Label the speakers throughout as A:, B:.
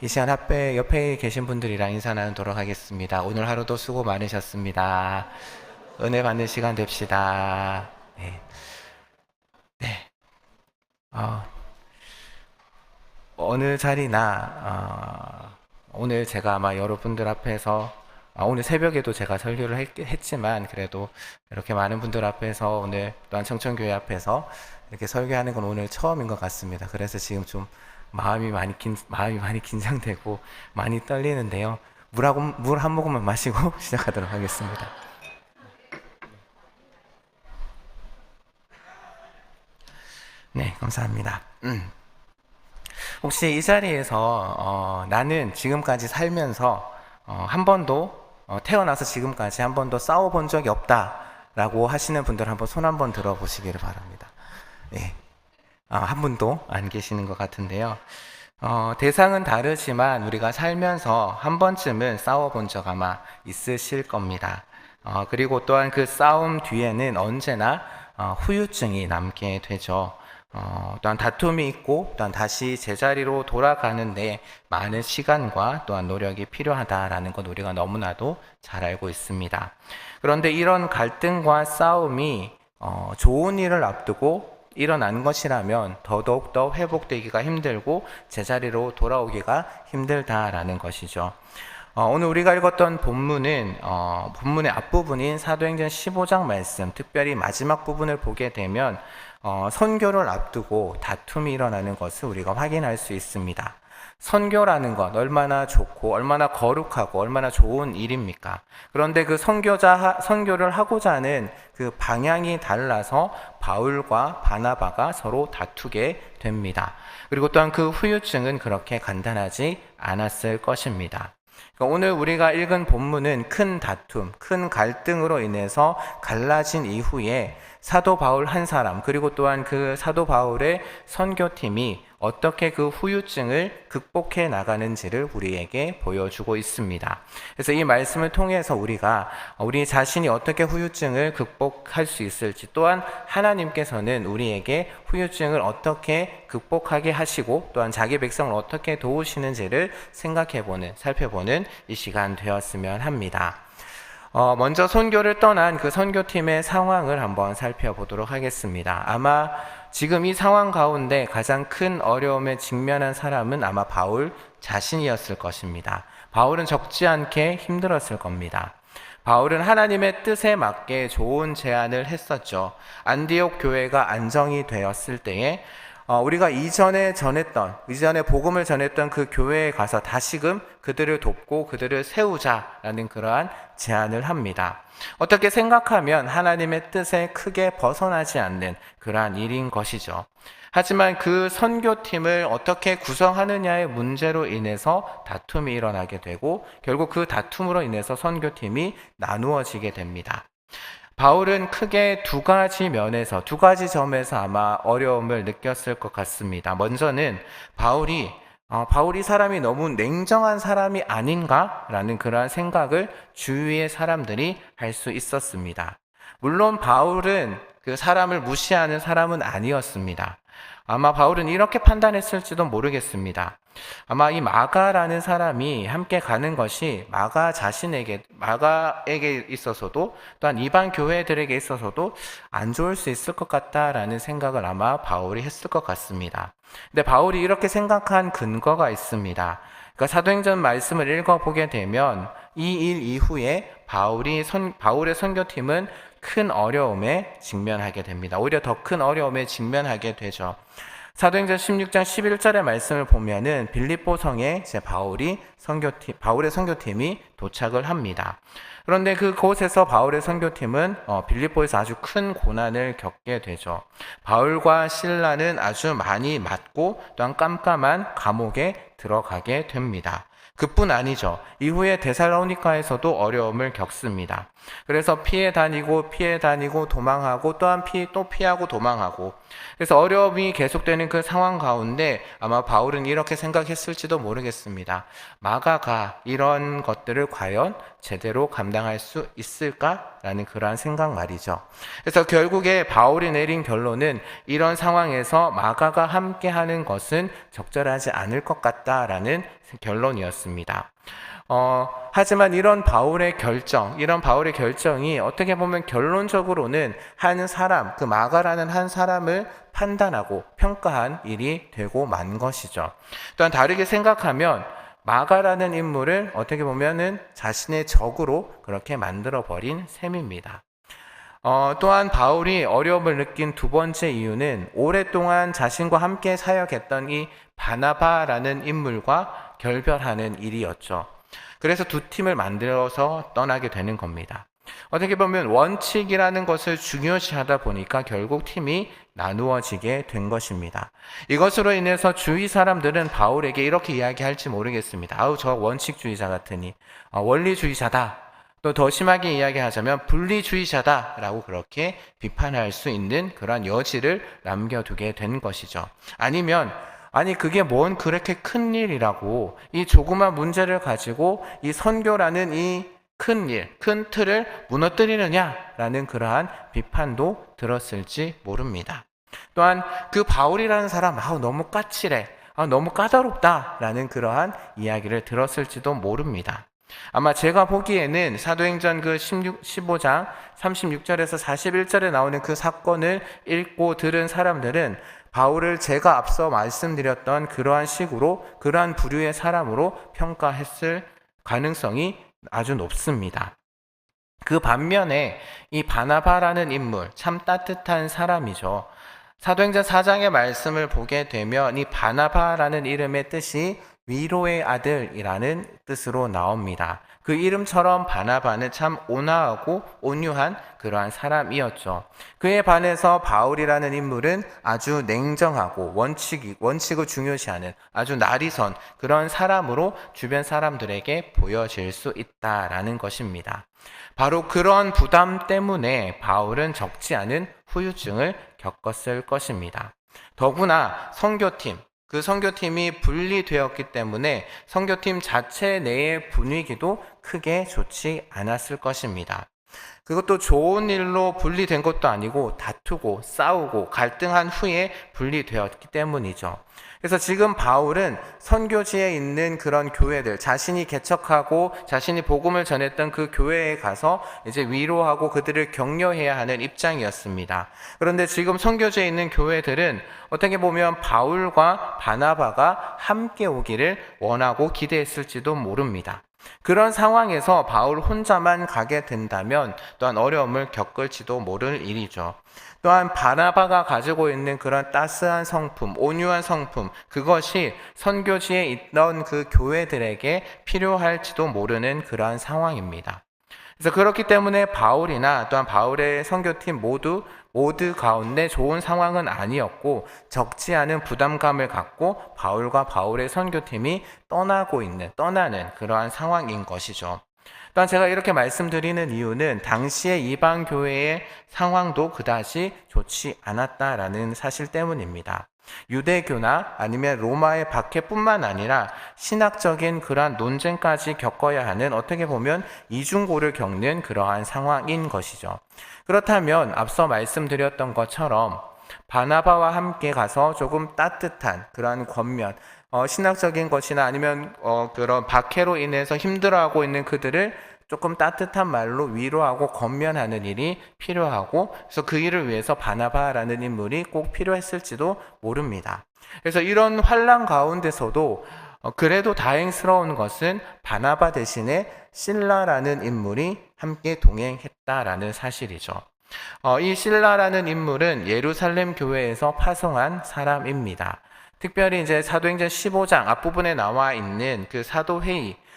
A: 이 시간 옆에 계신 분들이랑 인사 나누도록 하겠습니다. 오늘 하루도 수고 많으셨습니다. 은혜 받는 시간 됩시다. 네. 네. 어, 어느 자리나, 오늘 제가 아마 여러분들 앞에서, 오늘 새벽에도 제가 설교를 했지만, 그래도 이렇게 많은 분들 앞에서 오늘 또한 청천교회 앞에서 이렇게 설교하는 건 오늘 처음인 것 같습니다. 그래서 지금 좀 마음이 많이 긴장되고 많이 떨리는데요. 물 한 모금만 마시고 시작하도록 하겠습니다. 네, 감사합니다. 혹시 이 자리에서 나는 지금까지 살면서 한 번도 태어나서 지금까지 한 번도 싸워본 적이 없다라고 하시는 분들 한번 손 한번 들어보시기를 바랍니다. 네, 한 분도 안 계시는 것 같은데요. 대상은 다르지만 우리가 살면서 한 번쯤은 싸워본 적 아마 있으실 겁니다. 그리고 또한 그 싸움 뒤에는 언제나 후유증이 남게 되죠. 또한 다툼이 있고 또한 다시 제자리로 돌아가는데 많은 시간과 또한 노력이 필요하다라는 것 우리가 너무나도 잘 알고 있습니다. 그런데 이런 갈등과 싸움이 좋은 일을 앞두고 일어난 것이라면 더더욱더 회복되기가 힘들고 제자리로 돌아오기가 힘들다라는 것이죠. 오늘 우리가 읽었던 본문은 본문의 앞부분인 사도행전 15장 말씀, 특별히 마지막 부분을 보게 되면 선교를 앞두고 다툼이 일어나는 것을 우리가 확인할 수 있습니다. 선교라는 것 얼마나 좋고 얼마나 거룩하고 얼마나 좋은 일입니까? 그런데 그 선교를 하고자 하는 그 방향이 달라서 바울과 바나바가 서로 다투게 됩니다. 그리고 또한 그 후유증은 그렇게 간단하지 않았을 것입니다. 그러니까 오늘 우리가 읽은 본문은 큰 다툼, 큰 갈등으로 인해서 갈라진 이후에 사도 바울 한 사람, 그리고 또한 그 사도 바울의 선교팀이 어떻게 그 후유증을 극복해 나가는지를 우리에게 보여주고 있습니다. 그래서 이 말씀을 통해서 우리가 우리 자신이 어떻게 후유증을 극복할 수 있을지, 또한 하나님께서는 우리에게 후유증을 어떻게 극복하게 하시고 또한 자기 백성을 어떻게 도우시는지를 살펴보는 이 시간 되었으면 합니다. 먼저 선교를 떠난 그 선교팀의 상황을 한번 살펴보도록 하겠습니다. 아마 지금 이 상황 가운데 가장 큰 어려움에 직면한 사람은 아마 바울 자신이었을 것입니다. 바울은 적지 않게 힘들었을 겁니다. 바울은 하나님의 뜻에 맞게 좋은 제안을 했었죠. 안디옥 교회가 안정이 되었을 때에 우리가 이전에 복음을 전했던 그 교회에 가서 다시금 그들을 돕고 그들을 세우자라는 그러한 제안을 합니다. 어떻게 생각하면 하나님의 뜻에 크게 벗어나지 않는 그러한 일인 것이죠. 하지만 그 선교팀을 어떻게 구성하느냐의 문제로 인해서 다툼이 일어나게 되고 결국 그 다툼으로 인해서 선교팀이 나누어지게 됩니다. 바울은 크게 두 가지 점에서 아마 어려움을 느꼈을 것 같습니다. 먼저는 바울이 사람이 너무 냉정한 사람이 아닌가라는 그러한 생각을 주위의 사람들이 할 수 있었습니다. 물론 바울은 그 사람을 무시하는 사람은 아니었습니다. 아마 바울은 이렇게 판단했을지도 모르겠습니다. 아마 이 마가라는 사람이 함께 가는 것이 마가에게 있어서도 또한 이방 교회들에게 있어서도 안 좋을 수 있을 것 같다라는 생각을 아마 바울이 했을 것 같습니다. 근데 바울이 이렇게 생각한 근거가 있습니다. 그러니까 사도행전 말씀을 읽어보게 되면 이 일 이후에 바울의 선교팀은 큰 어려움에 직면하게 됩니다. 오히려 더 큰 어려움에 직면하게 되죠. 사도행전 16장 11절의 말씀을 보면은 빌립보 성에 바울의 선교팀이 도착을 합니다. 그런데 그곳에서 바울의 선교팀은 빌립보에서 아주 큰 고난을 겪게 되죠. 바울과 실라는 아주 많이 맞고 또한 깜깜한 감옥에 들어가게 됩니다. 그뿐 아니죠. 이후에 데살로니가에서도 어려움을 겪습니다. 그래서 피해 다니고 도망하고 또한 피하고 도망하고, 그래서 어려움이 계속되는 그 상황 가운데 아마 바울은 이렇게 생각했을지도 모르겠습니다. 마가가 이런 것들을 과연 제대로 감당할 수 있을까라는 그러한 생각 말이죠. 그래서 결국에 바울이 내린 결론은 이런 상황에서 마가가 함께하는 것은 적절하지 않을 것 같다라는 결론이었습니다. 하지만 이런 바울의 결정이 어떻게 보면 결론적으로는 한 사람, 그 마가라는 한 사람을 판단하고 평가한 일이 되고 만 것이죠. 또한 다르게 생각하면 마가라는 인물을 어떻게 보면은 자신의 적으로 그렇게 만들어버린 셈입니다. 또한 바울이 어려움을 느낀 두 번째 이유는 오랫동안 자신과 함께 사역했던 이 바나바라는 인물과 결별하는 일이었죠. 그래서 두 팀을 만들어서 떠나게 되는 겁니다. 어떻게 보면 원칙이라는 것을 중요시하다 보니까 결국 팀이 나누어지게 된 것입니다. 이것으로 인해서 주위 사람들은 바울에게 이렇게 이야기할지 모르겠습니다. 아우, 저 원칙주의자 같으니 원리주의자다. 또 더 심하게 이야기하자면 분리주의자다라고 그렇게 비판할 수 있는 그러한 여지를 남겨두게 된 것이죠. 아니면 그게 뭔 그렇게 큰 일이라고 이 조그만 문제를 가지고 이 선교라는 이 큰 일, 큰 틀을 무너뜨리느냐라는 그러한 비판도 들었을지 모릅니다. 또한 그 바울이라는 사람 너무 까칠해, 너무 까다롭다라는 그러한 이야기를 들었을지도 모릅니다. 아마 제가 보기에는 사도행전 그 15장 36절에서 41절에 나오는 그 사건을 읽고 들은 사람들은 바울을 제가 앞서 말씀드렸던 그러한 식으로, 그러한 부류의 사람으로 평가했을 가능성이 아주 높습니다. 그 반면에 이 바나바라는 인물, 참 따뜻한 사람이죠. 사도행전 4장의 말씀을 보게 되면 이 바나바라는 이름의 뜻이 위로의 아들이라는 뜻으로 나옵니다. 그 이름처럼 바나바는 참 온화하고 온유한 그러한 사람이었죠. 그에 반해서 바울이라는 인물은 아주 냉정하고 원칙을 중요시하는 아주 날이선 그런 사람으로 주변 사람들에게 보여질 수 있다라는 것입니다. 바로 그런 부담 때문에 바울은 적지 않은 후유증을 겪었을 것입니다. 더구나 그 선교팀이 분리되었기 때문에 선교팀 자체 내의 분위기도 크게 좋지 않았을 것입니다. 그것도 좋은 일로 분리된 것도 아니고 다투고 싸우고 갈등한 후에 분리되었기 때문이죠. 그래서 지금 바울은 선교지에 있는 그런 교회들, 자신이 개척하고 자신이 복음을 전했던 그 교회에 가서 이제 위로하고 그들을 격려해야 하는 입장이었습니다. 그런데 지금 선교지에 있는 교회들은 어떻게 보면 바울과 바나바가 함께 오기를 원하고 기대했을지도 모릅니다. 그런 상황에서 바울 혼자만 가게 된다면 또한 어려움을 겪을지도 모를 일이죠. 또한 바나바가 가지고 있는 그런 따스한 성품, 온유한 성품, 그것이 선교지에 있던 그 교회들에게 필요할지도 모르는 그러한 상황입니다. 그래서 그렇기 때문에 바울이나 또한 바울의 선교팀 모두 가운데 좋은 상황은 아니었고 적지 않은 부담감을 갖고 바울과 바울의 선교팀이 떠나는 그러한 상황인 것이죠. 또한 제가 이렇게 말씀드리는 이유는 당시의 이방 교회의 상황도 그다지 좋지 않았다라는 사실 때문입니다. 유대교나 아니면 로마의 박해뿐만 아니라 신학적인 그러한 논쟁까지 겪어야 하는 어떻게 보면 이중고를 겪는 그러한 상황인 것이죠. 그렇다면 앞서 말씀드렸던 것처럼 바나바와 함께 가서 조금 따뜻한 그러한 권면, 신학적인 것이나 아니면 그런 박해로 인해서 힘들어하고 있는 그들을 조금 따뜻한 말로 위로하고 권면하는 일이 필요하고, 그래서 그 일을 위해서 바나바라는 인물이 꼭 필요했을지도 모릅니다. 그래서 이런 환난 가운데서도 그래도 다행스러운 것은 바나바 대신에 실라라는 인물이 함께 동행했다라는 사실이죠. 이 실라라는 인물은 예루살렘 교회에서 파송한 사람입니다. 특별히 이제 사도행전 15장 앞부분에 나와 있는 그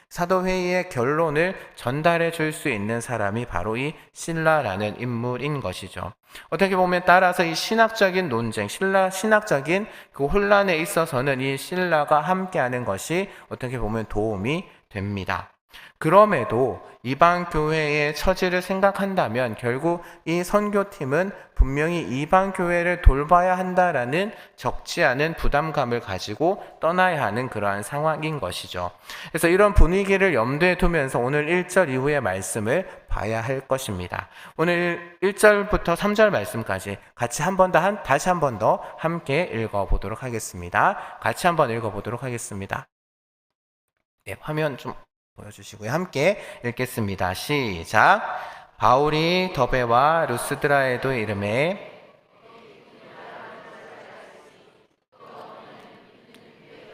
A: 사도회의의 결론을 전달해 줄 수 있는 사람이 바로 이 실라라는 인물인 것이죠. 어떻게 보면 따라서 이 신학적인 논쟁, 신학적인 그 혼란에 있어서는 이 실라가 함께하는 것이 어떻게 보면 도움이 됩니다. 그럼에도 이방 교회의 처지를 생각한다면 결국 이 선교팀은 분명히 이방 교회를 돌봐야 한다라는 적지 않은 부담감을 가지고 떠나야 하는 그러한 상황인 것이죠. 그래서 이런 분위기를 염두에 두면서 오늘 1절 이후의 말씀을 봐야 할 것입니다. 오늘 1절부터 3절 말씀까지 다시 한 번 더 함께 읽어보도록 하겠습니다. 같이 한번 읽어보도록 하겠습니다. 네, 화면 좀 보여주시고요. 함께 읽겠습니다. 시작. 바울이 더베와 루스드라에도 이름에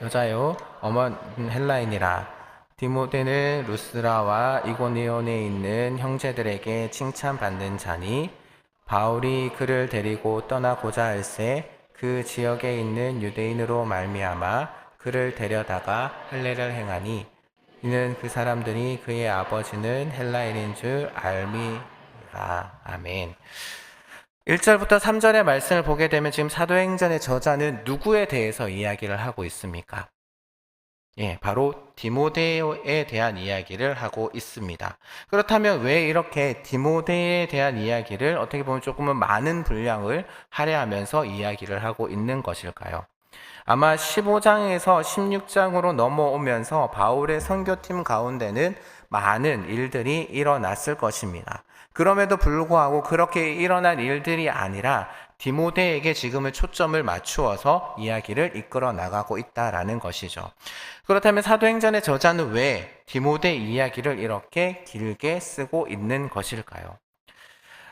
A: 여자요 어머니 헬라인이라. 디모데는 루스라와 이고니온에 있는 형제들에게 칭찬받는 자니 바울이 그를 데리고 떠나고자 할새 그 지역에 있는 유대인으로 말미암아 그를 데려다가 할례를 행하니 이는 그 사람들이 그의 아버지는 헬라인인 줄 알미라. 아멘. 1절부터 3절의 말씀을 보게 되면 지금 사도행전의 저자는 누구에 대해서 이야기를 하고 있습니까? 예, 바로 디모데에 대한 이야기를 하고 있습니다. 그렇다면 왜 이렇게 디모데에 대한 이야기를 어떻게 보면 조금은 많은 분량을 할애하면서 이야기를 하고 있는 것일까요? 아마 15장에서 16장으로 넘어오면서 바울의 선교팀 가운데는 많은 일들이 일어났을 것입니다. 그럼에도 불구하고 그렇게 일어난 일들이 아니라 디모데에게 지금은 초점을 맞추어서 이야기를 이끌어 나가고 있다라는 것이죠. 그렇다면 사도행전의 저자는 왜 디모데 이야기를 이렇게 길게 쓰고 있는 것일까요?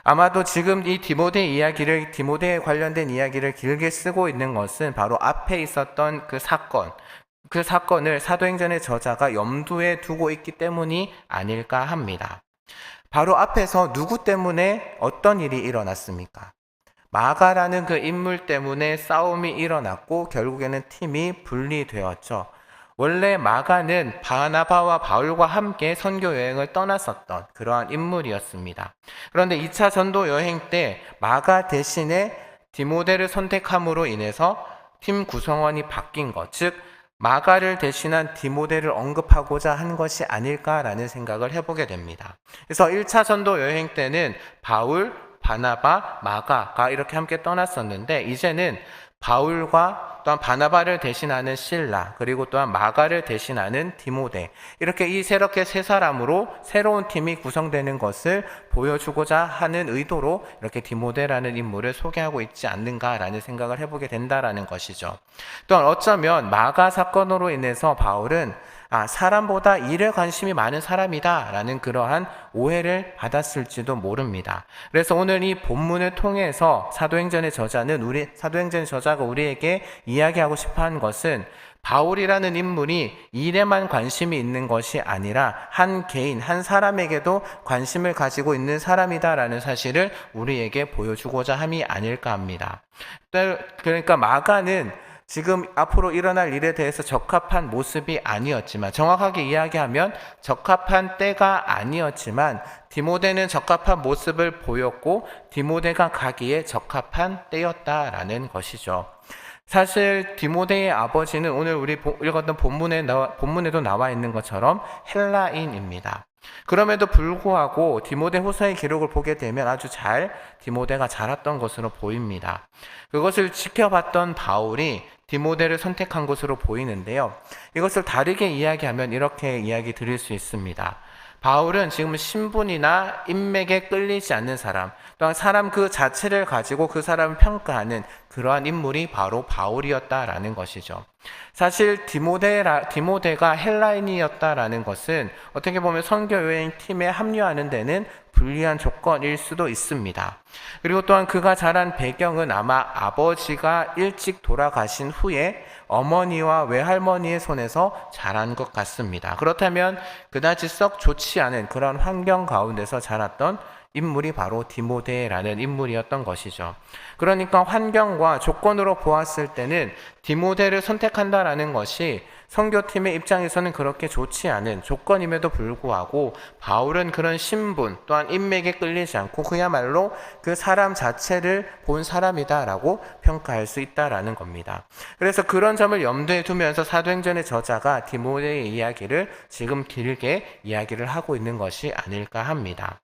A: 아마도 지금 이 디모데에 관련된 이야기를 길게 쓰고 있는 것은 바로 앞에 있었던 그 사건을 사도행전의 저자가 염두에 두고 있기 때문이 아닐까 합니다. 바로 앞에서 누구 때문에 어떤 일이 일어났습니까? 마가라는 그 인물 때문에 싸움이 일어났고 결국에는 팀이 분리되었죠. 원래 마가는 바나바와 바울과 함께 선교 여행을 떠났었던 그러한 인물이었습니다. 그런데 2차 전도 여행 때 마가 대신에 디모데를 선택함으로 인해서 팀 구성원이 바뀐 것, 즉 마가를 대신한 디모데를 언급하고자 한 것이 아닐까라는 생각을 해보게 됩니다. 그래서 1차 전도 여행 때는 바울, 바나바, 마가가 이렇게 함께 떠났었는데 이제는 바울과 또한 바나바를 대신하는 실라 그리고 또한 마가를 대신하는 디모데 이렇게 이렇게 세 사람으로 새로운 팀이 구성되는 것을 보여주고자 하는 의도로 이렇게 디모데라는 인물을 소개하고 있지 않는가라는 생각을 해보게 된다라는 것이죠. 또한 어쩌면 마가 사건으로 인해서 바울은 사람보다 일에 관심이 많은 사람이다 라는 그러한 오해를 받았을지도 모릅니다. 그래서 오늘 이 본문을 통해서 사도행전의 저자가 우리에게 이야기하고 싶어 한 것은 바울이라는 인물이 일에만 관심이 있는 것이 아니라 한 개인, 한 사람에게도 관심을 가지고 있는 사람이다라는 사실을 우리에게 보여주고자 함이 아닐까 합니다. 그러니까 마가는 지금 앞으로 일어날 일에 대해서 적합한 모습이 아니었지만, 정확하게 이야기하면 적합한 때가 아니었지만 디모데는 적합한 모습을 보였고 디모데가 가기에 적합한 때였다라는 것이죠. 사실 디모데의 아버지는 오늘 우리 읽었던 본문에도 나와 있는 것처럼 헬라인입니다. 그럼에도 불구하고 디모데 후서의 기록을 보게 되면 아주 디모데가 자랐던 것으로 보입니다. 그것을 지켜봤던 바울이 디모데를 선택한 것으로 보이는데요. 이것을 다르게 이야기하면 이렇게 이야기 드릴 수 있습니다. 바울은 지금 신분이나 인맥에 끌리지 않는 사람, 또한 사람 그 자체를 가지고 그 사람을 평가하는 그러한 인물이 바로 바울이었다라는 것이죠. 사실 디모데가 헬라인이었다라는 것은 어떻게 보면 선교 여행 팀에 합류하는 데는 불리한 조건일 수도 있습니다. 그리고 또한 그가 자란 배경은 아마 아버지가 일찍 돌아가신 후에 어머니와 외할머니의 손에서 자란 것 같습니다. 그렇다면 그다지 썩 좋지 않은 그런 환경 가운데서 자랐던 인물이 바로 디모데라는 인물이었던 것이죠. 그러니까 환경과 조건으로 보았을 때는 디모데를 선택한다라는 것이 선교팀의 입장에서는 그렇게 좋지 않은 조건임에도 불구하고 바울은 그런 신분 또한 인맥에 끌리지 않고 그야말로 그 사람 자체를 본 사람이다라고 평가할 수 있다라는 겁니다. 그래서 그런 점을 염두에 두면서 사도행전의 저자가 디모데의 이야기를 지금 길게 이야기를 하고 있는 것이 아닐까 합니다.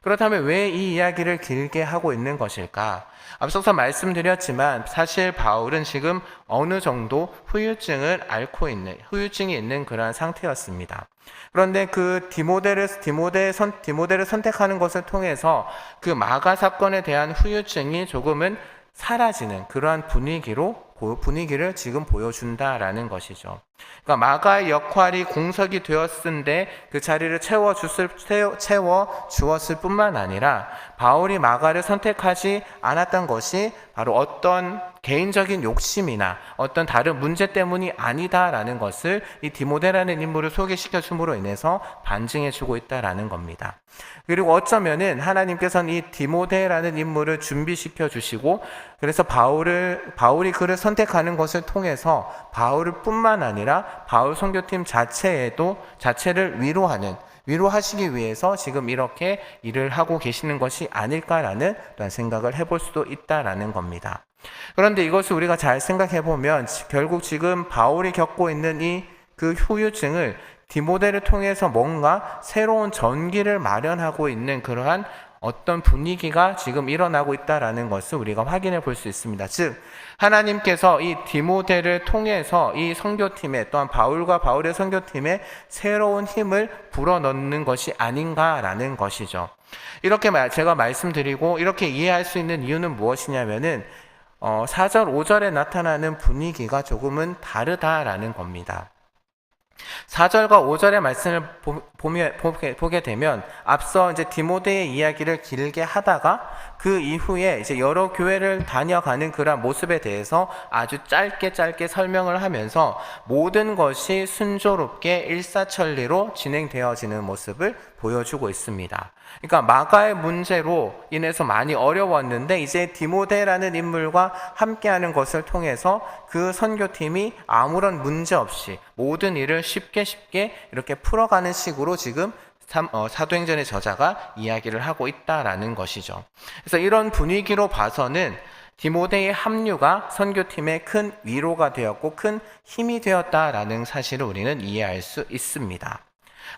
A: 그렇다면 왜 이 이야기를 길게 하고 있는 것일까? 앞서서 말씀드렸지만 사실 바울은 지금 어느 정도 후유증이 있는 그러한 상태였습니다. 그런데 그 디모데를 선택하는 것을 통해서 그 마가 사건에 대한 후유증이 조금은 사라지는 그러한 분위기로 분위기를 지금 보여준다라는 것이죠. 그러니까 마가의 역할이 공석이 되었는데 그 자리를 채워 주었을 뿐만 아니라 바울이 마가를 선택하지 않았던 것이 바로 어떤 개인적인 욕심이나 어떤 다른 문제 때문이 아니다라는 것을 이 디모데라는 인물을 소개시켜 줌으로 인해서 반증해 주고 있다라는 겁니다. 그리고 어쩌면은 하나님께서는 이 디모데라는 인물을 준비시켜 주시고 그래서 바울이 그를 선택하는 것을 통해서 바울을 뿐만 아니라 바울 선교팀 자체를 위로하시기 위해서 지금 이렇게 일을 하고 계시는 것이 아닐까라는 또한 생각을 해볼 수도 있다라는 겁니다. 그런데 이것을 우리가 잘 생각해 보면 결국 지금 바울이 겪고 있는 그 후유증을 디모데를 통해서 뭔가 새로운 전기를 마련하고 있는 그러한 어떤 분위기가 지금 일어나고 있다라는 것을 우리가 확인해 볼 수 있습니다. 즉 하나님께서 이 디모데를 통해서 이 선교팀에 또한 바울과 바울의 선교팀에 새로운 힘을 불어넣는 것이 아닌가라는 것이죠. 이렇게 제가 말씀드리고 이렇게 이해할 수 있는 이유는 무엇이냐면은 4절 5절에 나타나는 분위기가 조금은 다르다라는 겁니다. 4절과 5절의 말씀을 보게 되면 앞서 이제 디모데의 이야기를 길게 하다가 그 이후에 이제 여러 교회를 다녀가는 그런 모습에 대해서 아주 짧게 설명을 하면서 모든 것이 순조롭게 일사천리로 진행되어지는 모습을 보여주고 있습니다. 그러니까 마가의 문제로 인해서 많이 어려웠는데 이제 디모데라는 인물과 함께하는 것을 통해서 그 선교팀이 아무런 문제 없이 모든 일을 쉽게 이렇게 풀어가는 식으로 지금 사도행전의 저자가 이야기를 하고 있다라는 것이죠. 그래서 이런 분위기로 봐서는 디모데의 합류가 선교팀에 큰 위로가 되었고 큰 힘이 되었다라는 사실을 우리는 이해할 수 있습니다.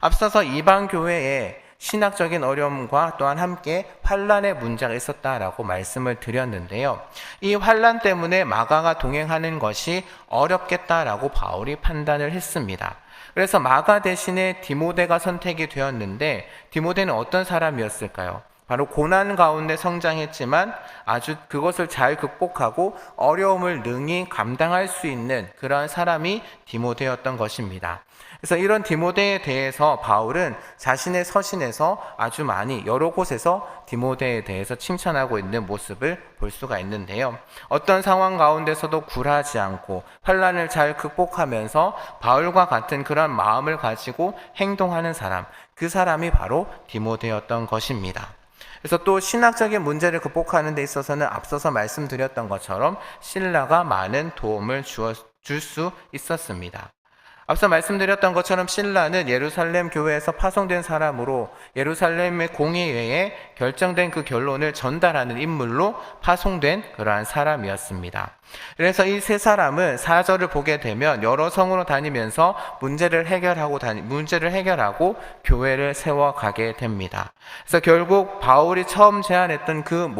A: 앞서서 이방 교회에 신학적인 어려움과 또한 함께 환란의 문제가 있었다라고 말씀을 드렸는데요. 이 환란 때문에 마가가 동행하는 것이 어렵겠다라고 바울이 판단을 했습니다. 그래서 마가 대신에 디모데가 선택이 되었는데 디모데는 어떤 사람이었을까요? 바로 고난 가운데 성장했지만 아주 그것을 잘 극복하고 어려움을 능히 감당할 수 있는 그러한 사람이 디모데였던 것입니다. 그래서 이런 디모데에 대해서 바울은 자신의 서신에서 아주 많이 여러 곳에서 디모데에 대해서 칭찬하고 있는 모습을 볼 수가 있는데요. 어떤 상황 가운데서도 굴하지 않고 환난을 잘 극복하면서 바울과 같은 그런 마음을 가지고 행동하는 사람, 그 사람이 바로 디모데였던 것입니다. 그래서 또 신학적인 문제를 극복하는 데 있어서는 앞서서 말씀드렸던 것처럼 신라가 많은 도움을 줄 수 있었습니다. 앞서 말씀드렸던 것처럼 신라는 예루살렘 교회에서 파송된 사람으로 예루살렘의 공의회에 결정된 그 결론을 전달하는 인물로 파송된 그러한 사람이었습니다. 그래서 이 세 사람은 4절을 보게 되면 여러 성으로 다니면서 문제를 해결하고 교회를 세워가게 됩니다. 그래서 결국 바울이 처음 제안했던 그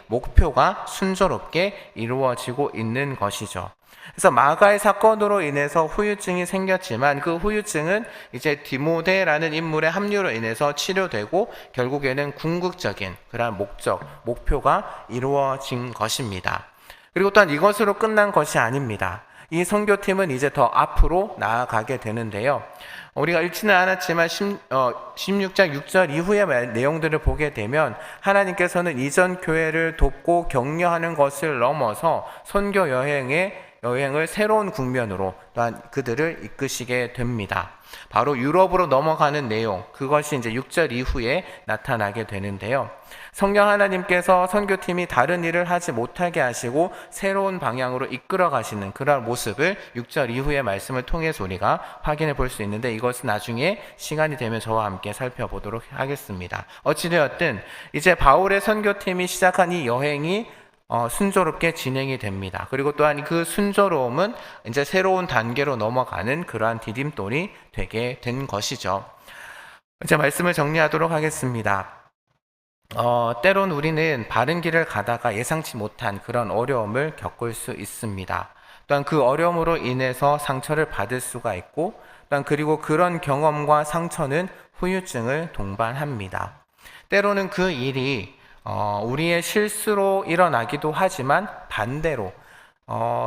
A: 목표가 순조롭게 이루어지고 있는 것이죠. 그래서 마가의 사건으로 인해서 후유증이 생겼지만 그 후유증은 이제 디모데라는 인물의 합류로 인해서 치료되고 결국에는 궁극적인 그러한 목표가 이루어진 것입니다. 그리고 또한 이것으로 끝난 것이 아닙니다. 이 선교팀은 이제 더 앞으로 나아가게 되는데요. 우리가 읽지는 않았지만 16장 6절 이후의 내용들을 보게 되면 하나님께서는 이전 교회를 돕고 격려하는 것을 넘어서 선교 여행을 새로운 국면으로 또한 그들을 이끄시게 됩니다. 바로 유럽으로 넘어가는 내용, 그것이 이제 6절 이후에 나타나게 되는데요. 성령 하나님께서 선교팀이 다른 일을 하지 못하게 하시고 새로운 방향으로 이끌어 가시는 그런 모습을 6절 이후의 말씀을 통해서 우리가 확인해 볼 수 있는데 이것은 나중에 시간이 되면 저와 함께 살펴보도록 하겠습니다. 어찌되었든 이제 바울의 선교팀이 시작한 이 여행이 순조롭게 진행이 됩니다. 그리고 또한 그 순조로움은 이제 새로운 단계로 넘어가는 그러한 디딤돌이 되게 된 것이죠. 이제 말씀을 정리하도록 하겠습니다. 때론 우리는 바른 길을 가다가 예상치 못한 그런 어려움을 겪을 수 있습니다. 또한 그 어려움으로 인해서 상처를 받을 수가 있고, 또한 그리고 그런 경험과 상처는 후유증을 동반합니다. 때로는 그 일이 우리의 실수로 일어나기도 하지만 반대로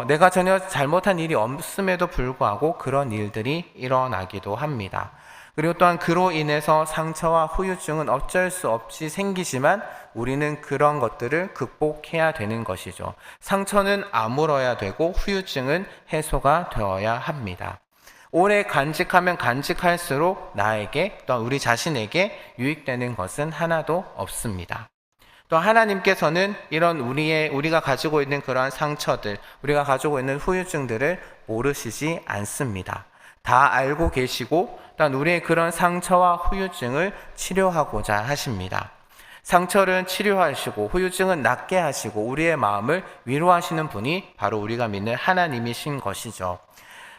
A: 내가 전혀 잘못한 일이 없음에도 불구하고 그런 일들이 일어나기도 합니다. 그리고 또한 그로 인해서 상처와 후유증은 어쩔 수 없이 생기지만 우리는 그런 것들을 극복해야 되는 것이죠. 상처는 아물어야 되고 후유증은 해소가 되어야 합니다. 오래 간직하면 간직할수록 나에게 또한 우리 자신에게 유익되는 것은 하나도 없습니다. 또 하나님께서는 이런 우리가 가지고 있는 그러한 상처들, 우리가 가지고 있는 후유증들을 모르시지 않습니다. 다 알고 계시고 또한 우리의 그런 상처와 후유증을 치료하고자 하십니다. 상처를 치료하시고 후유증은 낫게 하시고 우리의 마음을 위로하시는 분이 바로 우리가 믿는 하나님이신 것이죠.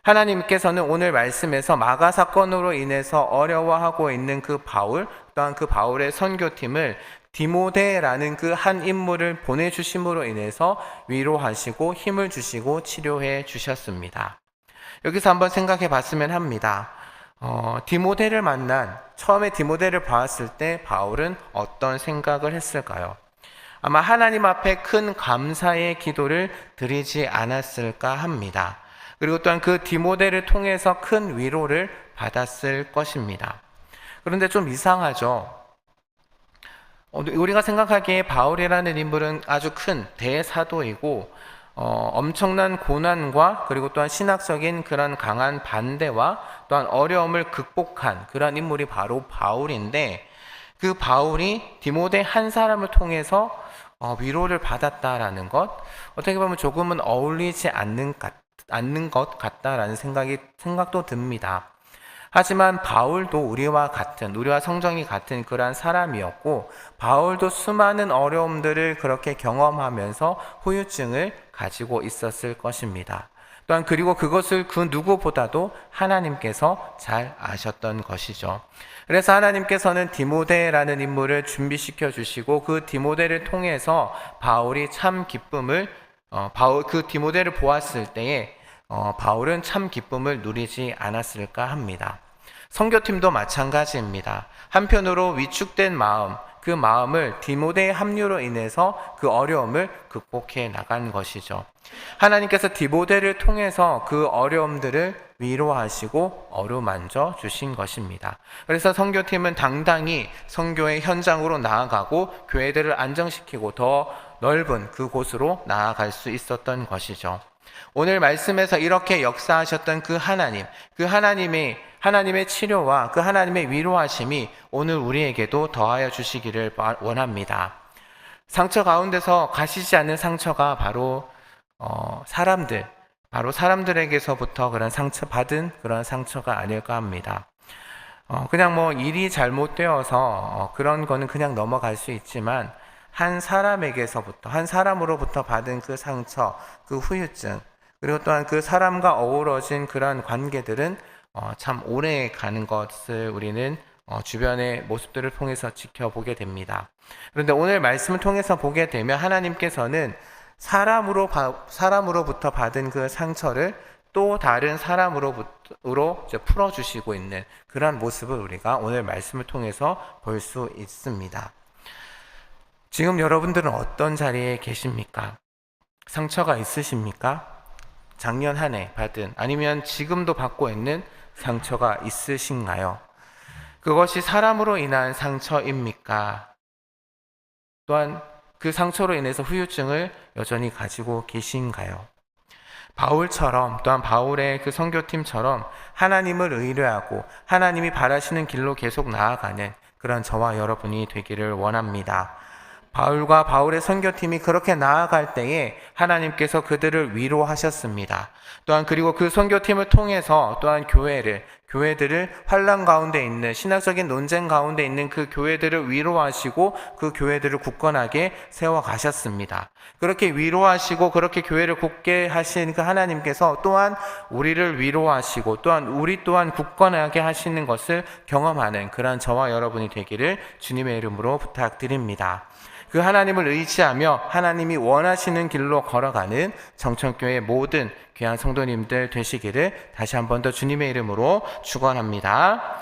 A: 하나님께서는 오늘 말씀에서 마가 사건으로 인해서 어려워하고 있는 그 바울, 또한 그 바울의 선교팀을 디모데라는 그 한 인물을 보내주심으로 인해서 위로하시고 힘을 주시고 치료해 주셨습니다. 여기서 한번 생각해 봤으면 합니다. 디모데를 처음에 디모데를 봤을 때 바울은 어떤 생각을 했을까요? 아마 하나님 앞에 큰 감사의 기도를 드리지 않았을까 합니다. 그리고 또한 그 디모데를 통해서 큰 위로를 받았을 것입니다. 그런데 좀 이상하죠. 우리가 생각하기에 바울이라는 인물은 아주 큰 대사도이고 엄청난 고난과 그리고 또한 신학적인 그런 강한 반대와 또한 어려움을 극복한 그런 인물이 바로 바울인데 그 바울이 디모데 한 사람을 통해서 위로를 받았다라는 것, 어떻게 보면 조금은 어울리지 않는 것 같다라는 생각도 듭니다. 하지만 바울도 우리와 성정이 같은 그러한 사람이었고 바울도 수많은 어려움들을 그렇게 경험하면서 후유증을 가지고 있었을 것입니다. 또한 그리고 그것을 그 누구보다도 하나님께서 잘 아셨던 것이죠. 그래서 하나님께서는 디모데라는 인물을 준비시켜 주시고 그 디모데를 통해서 바울이 참 그 디모데를 보았을 때에 바울은 참 기쁨을 누리지 않았을까 합니다. 선교팀도 마찬가지입니다. 한편으로 위축된 마음, 그 마음을 디모데의 합류로 인해서 그 어려움을 극복해 나간 것이죠. 하나님께서 디모데를 통해서 그 어려움들을 위로하시고 어루만져 주신 것입니다. 그래서 선교팀은 당당히 선교의 현장으로 나아가고 교회들을 안정시키고 더 넓은 그곳으로 나아갈 수 있었던 것이죠. 오늘 말씀에서 이렇게 역사하셨던 그 하나님의 치료와 그 하나님의 위로하심이 오늘 우리에게도 더하여 주시기를 원합니다. 상처 가운데서 가시지 않는 상처가 바로 사람들에게서부터 그런 상처받은 그런 상처가 아닐까 합니다. 그냥 일이 잘못되어서 그런 거는 그냥 넘어갈 수 있지만 한 사람으로부터 받은 그 상처, 그 후유증, 그리고 또한 그 사람과 어우러진 그러한 관계들은 참 오래 가는 것을 우리는 주변의 모습들을 통해서 지켜보게 됩니다. 그런데 오늘 말씀을 통해서 보게 되면 하나님께서는 사람으로부터 받은 그 상처를 또 다른 사람으로 풀어주시고 있는 그런 모습을 우리가 오늘 말씀을 통해서 볼 수 있습니다. 지금 여러분들은 어떤 자리에 계십니까? 상처가 있으십니까? 작년 한 해 받은 아니면 지금도 받고 있는 상처가 있으신가요? 그것이 사람으로 인한 상처입니까? 또한 그 상처로 인해서 후유증을 여전히 가지고 계신가요? 바울처럼 또한 바울의 그 선교팀처럼 하나님을 의뢰하고 하나님이 바라시는 길로 계속 나아가는 그런 저와 여러분이 되기를 원합니다. 바울과 바울의 선교팀이 그렇게 나아갈 때에 하나님께서 그들을 위로하셨습니다. 또한 그리고 그 선교팀을 통해서 또한 교회들을 환난 가운데 있는 신학적인 논쟁 가운데 있는 그 교회들을 위로하시고 그 교회들을 굳건하게 세워가셨습니다. 그렇게 위로하시고 그렇게 교회를 굳게 하신 그 하나님께서 또한 우리를 위로하시고 또한 우리 또한 굳건하게 하시는 것을 경험하는 그런 저와 여러분이 되기를 주님의 이름으로 부탁드립니다. 그 하나님을 의지하며 하나님이 원하시는 길로 걸어가는 정천교회 모든 귀한 성도님들 되시기를 다시 한 번 더 주님의 이름으로 축원합니다.